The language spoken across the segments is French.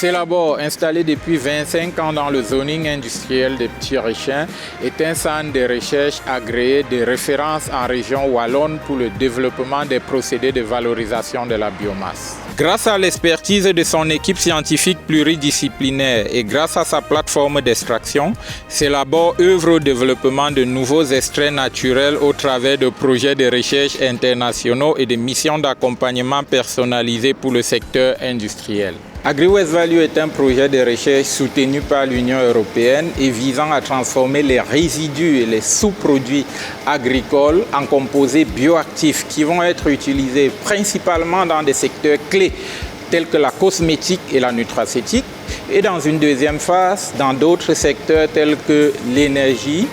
Célabore, installé depuis 25 ans dans le zoning industriel des Petits Rechins, est un centre de recherche agréé de référence en région wallonne pour le développement des procédés de valorisation de la biomasse. Grâce à l'expertise de son équipe scientifique pluridisciplinaire et grâce à sa plateforme d'extraction, Célabore œuvre au développement de nouveaux extraits naturels au travers de projets de recherche internationaux et de missions d'accompagnement personnalisées pour le secteur industriel. AgriWest Value est un projet de recherche soutenu par l'Union européenne et visant à transformer les résidus et les sous-produits agricoles en composés bioactifs qui vont être utilisés principalement dans des secteurs clés tels que la cosmétique et la nutraceutique et dans une deuxième phase dans d'autres secteurs tels que l'énergie,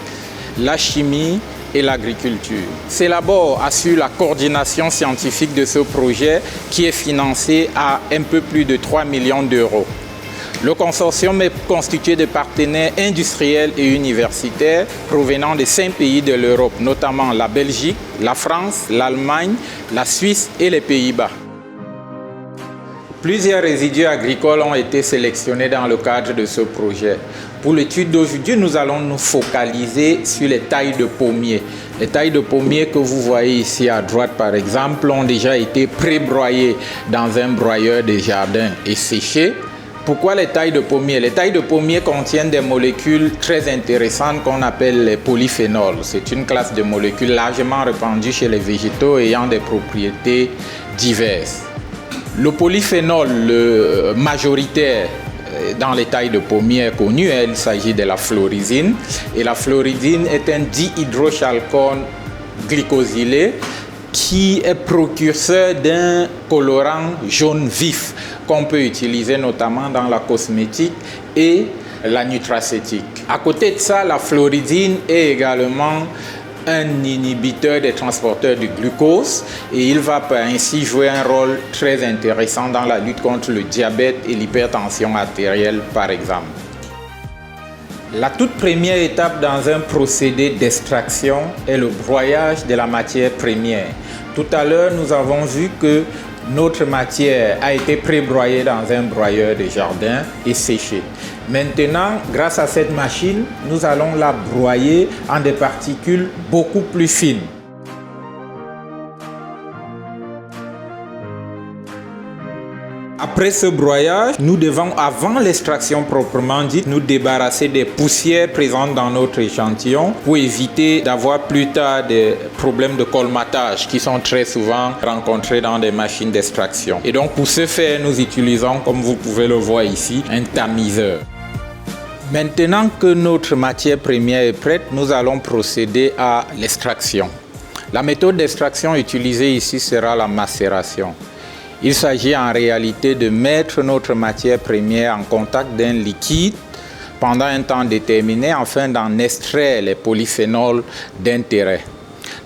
la chimie et l'agriculture. Célabore assure la coordination scientifique de ce projet qui est financé à un peu plus de 3 millions d'euros. Le consortium est constitué de partenaires industriels et universitaires provenant de 5 pays de l'Europe, notamment la Belgique, la France, l'Allemagne, la Suisse et les Pays-Bas. Plusieurs résidus agricoles ont été sélectionnés dans le cadre de ce projet. Pour l'étude d'aujourd'hui, nous allons nous focaliser sur les tailles de pommiers. Les tailles de pommiers que vous voyez ici à droite, par exemple, ont déjà été pré-broyées dans un broyeur de jardin et séchées. Pourquoi les tailles de pommiers? Les tailles de pommiers contiennent des molécules très intéressantes qu'on appelle les polyphénols. C'est une classe de molécules largement répandue chez les végétaux ayant des propriétés diverses. Le polyphénol majoritaire dans les tailles de pommiers est connu, il s'agit de la florizine. Et la florizine est un dihydrochalcone glycosylé qui est précurseur d'un colorant jaune vif qu'on peut utiliser notamment dans la cosmétique et la nutraceutique. À côté de ça, la florizine est également un inhibiteur des transporteurs du glucose et il va ainsi jouer un rôle très intéressant dans la lutte contre le diabète et l'hypertension artérielle par exemple. La toute première étape dans un procédé d'extraction est le broyage de la matière première. Tout à l'heure, nous avons vu que notre matière a été pré-broyée dans un broyeur de jardin et séchée. Maintenant, grâce à cette machine, nous allons la broyer en des particules beaucoup plus fines. Après ce broyage, nous devons, avant l'extraction proprement dite, nous débarrasser des poussières présentes dans notre échantillon pour éviter d'avoir plus tard des problèmes de colmatage qui sont très souvent rencontrés dans des machines d'extraction. Et donc pour ce faire, nous utilisons, comme vous pouvez le voir ici, un tamiseur. Maintenant que notre matière première est prête, nous allons procéder à l'extraction. La méthode d'extraction utilisée ici sera la macération. Il s'agit en réalité de mettre notre matière première en contact d'un liquide pendant un temps déterminé afin d'en extraire les polyphénols d'intérêt.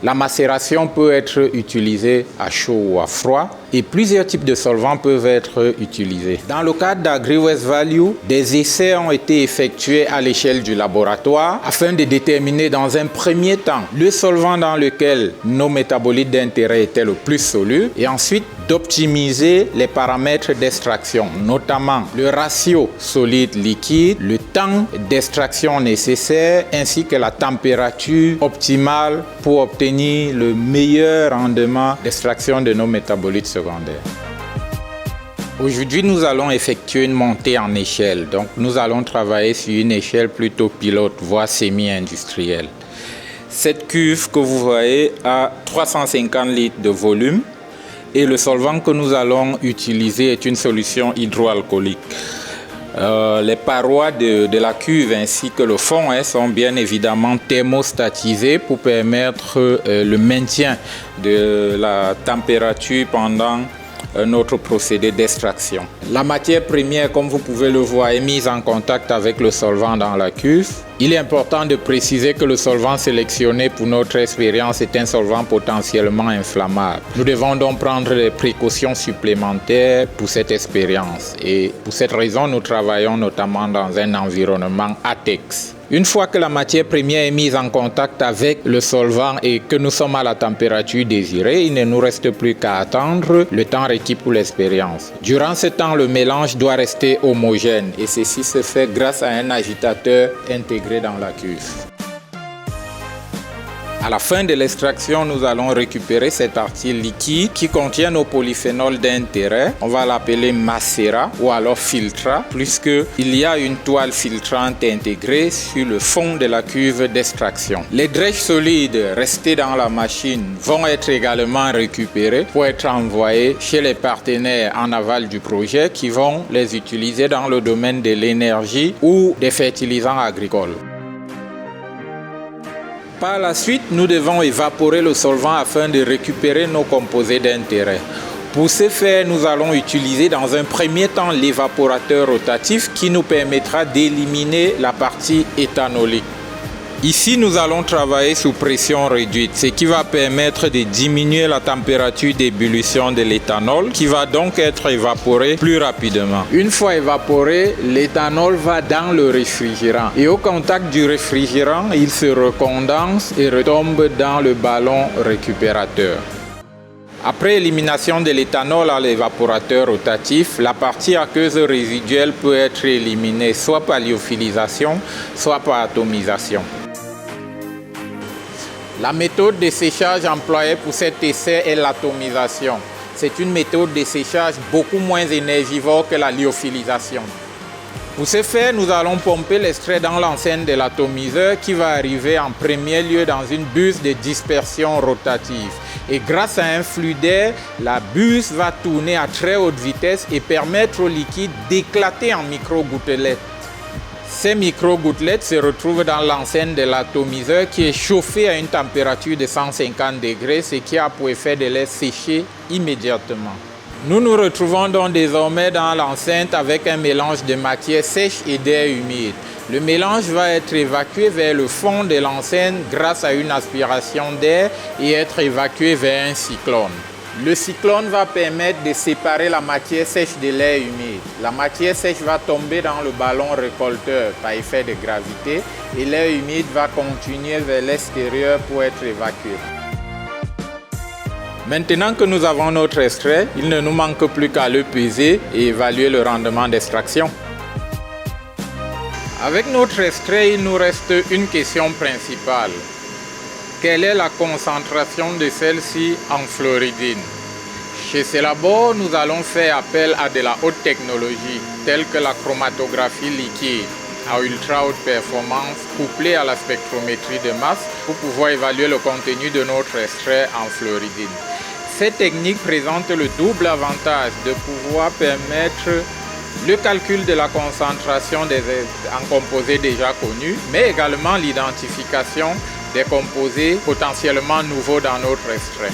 La macération peut être utilisée à chaud ou à froid et plusieurs types de solvants peuvent être utilisés. Dans le cadre d'AgriWest Value, des essais ont été effectués à l'échelle du laboratoire afin de déterminer dans un premier temps le solvant dans lequel nos métabolites d'intérêt étaient le plus solubles et ensuite d'optimiser les paramètres d'extraction, notamment le ratio solide-liquide, le temps d'extraction nécessaire ainsi que la température optimale pour obtenir le meilleur rendement d'extraction de nos métabolites secondaires. Aujourd'hui, nous allons effectuer une montée en échelle. Donc, nous allons travailler sur une échelle plutôt pilote, voire semi-industrielle. Cette cuve que vous voyez a 350 litres de volume et le solvant que nous allons utiliser est une solution hydroalcoolique. Les parois de la cuve ainsi que le fond sont bien évidemment thermostatisés pour permettre le maintien de la température pendant notre procédé d'extraction. La matière première, comme vous pouvez le voir, est mise en contact avec le solvant dans la cuve. Il est important de préciser que le solvant sélectionné pour notre expérience est un solvant potentiellement inflammable. Nous devons donc prendre des précautions supplémentaires pour cette expérience et pour cette raison, nous travaillons notamment dans un environnement ATEX. Une fois que la matière première est mise en contact avec le solvant et que nous sommes à la température désirée, il ne nous reste plus qu'à attendre le temps requis pour l'expérience. Durant ce temps, le mélange doit rester homogène et ceci se fait grâce à un agitateur intégré dans la cuve. À la fin de l'extraction, nous allons récupérer cet article liquide qui contient nos polyphénols d'intérêt. On va l'appeler macérat ou alors filtrat, puisqu'il y a une toile filtrante intégrée sur le fond de la cuve d'extraction. Les drèches solides restées dans la machine vont être également récupérées pour être envoyées chez les partenaires en aval du projet qui vont les utiliser dans le domaine de l'énergie ou des fertilisants agricoles. Par la suite, nous devons évaporer le solvant afin de récupérer nos composés d'intérêt. Pour ce faire, nous allons utiliser dans un premier temps l'évaporateur rotatif qui nous permettra d'éliminer la partie éthanolique. Ici, nous allons travailler sous pression réduite, ce qui va permettre de diminuer la température d'ébullition de l'éthanol qui va donc être évaporé plus rapidement. Une fois évaporé, l'éthanol va dans le réfrigérant et au contact du réfrigérant, il se recondense et retombe dans le ballon récupérateur. Après élimination de l'éthanol à l'évaporateur rotatif, la partie aqueuse résiduelle peut être éliminée soit par lyophilisation, soit par atomisation. La méthode de séchage employée pour cet essai est l'atomisation. C'est une méthode de séchage beaucoup moins énergivore que la lyophilisation. Pour ce faire, nous allons pomper l'extrait dans l'enceinte de l'atomiseur qui va arriver en premier lieu dans une buse de dispersion rotative. Et grâce à un flux d'air, la buse va tourner à très haute vitesse et permettre au liquide d'éclater en micro-gouttelettes. Ces micro-gouttelettes se retrouvent dans l'enceinte de l'atomiseur qui est chauffée à une température de 150 degrés, ce qui a pour effet de les sécher immédiatement. Nous nous retrouvons donc désormais dans l'enceinte avec un mélange de matière sèche et d'air humide. Le mélange va être évacué vers le fond de l'enceinte grâce à une aspiration d'air et être évacué vers un cyclone. Le cyclone va permettre de séparer la matière sèche de l'air humide. La matière sèche va tomber dans le ballon récolteur par effet de gravité et l'air humide va continuer vers l'extérieur pour être évacué. Maintenant que nous avons notre extrait, il ne nous manque plus qu'à le peser et évaluer le rendement d'extraction. Avec notre extrait, il nous reste une question principale. Quelle est la concentration de celle-ci en fluoridine? Chez Celabor, nous allons faire appel à de la haute technologie, telle que la chromatographie liquide à ultra haute performance couplée à la spectrométrie de masse pour pouvoir évaluer le contenu de notre extrait en fluoridine. Cette technique présente le double avantage de pouvoir permettre le calcul de la concentration en composés déjà connus, mais également l'identification des composés potentiellement nouveaux dans notre extrait.